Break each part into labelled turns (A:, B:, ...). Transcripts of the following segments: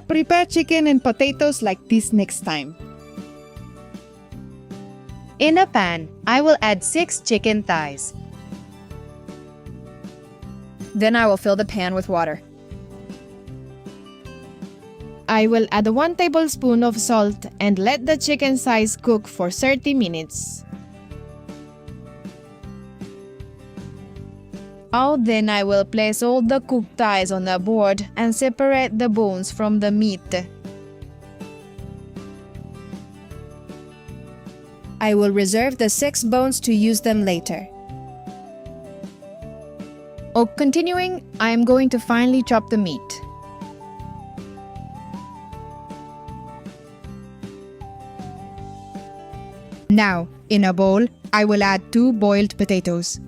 A: prepare chicken and potatoes like this next time.
B: In a pan, I will add 6 chicken thighs.
C: Then I will fill the pan with water. I will add 1 tablespoon of salt and let the chicken thighs cook for 30 minutes. Then I will place all the cooked thighs on a board and separate the bones from the meat. I will reserve the 6 bones to use them later. Continuing, I am going to finely chop the meat.
A: Now, in a bowl, I will add 2 boiled potatoes.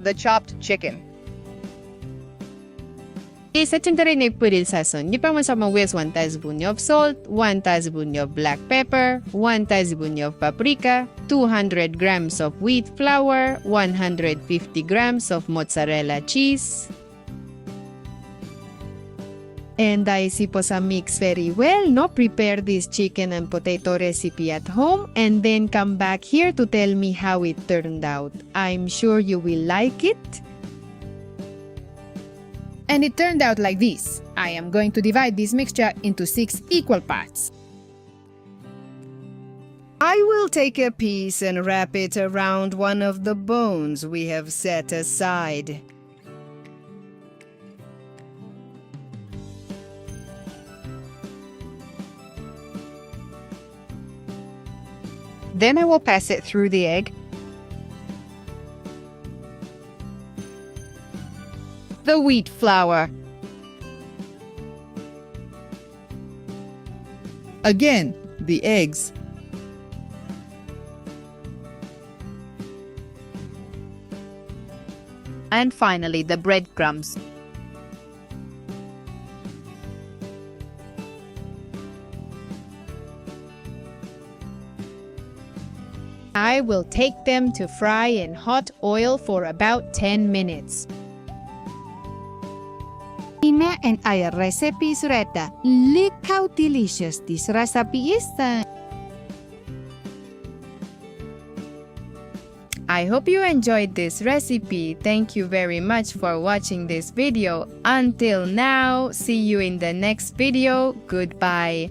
B: The chopped chicken. Sa tindarinnig puril sason, nipamasama with 1 tablespoon of salt, 1 tablespoon of black pepper, 1 tablespoon of paprika, 200 grams of wheat flour, 150 grams of mozzarella cheese. And I see po sa mix very well, no? Prepare this chicken and potato recipe at home and then come back here to tell me how it turned out. I'm sure you will like it.
A: And it turned out like this. I am going to divide this mixture into 6 equal parts. I will take a piece and wrap it around one of the bones we have set aside.
B: Then I will pass it through the egg, the wheat flour,
A: Again, the eggs.
B: and finally the breadcrumbs. I will take them to fry in hot oil for about 10 minutes.
D: Ina and our recipe is ready. Look how delicious this recipe is.
C: I hope you enjoyed this recipe. Thank you very much for watching this video. Until now, see you in the next video. Goodbye.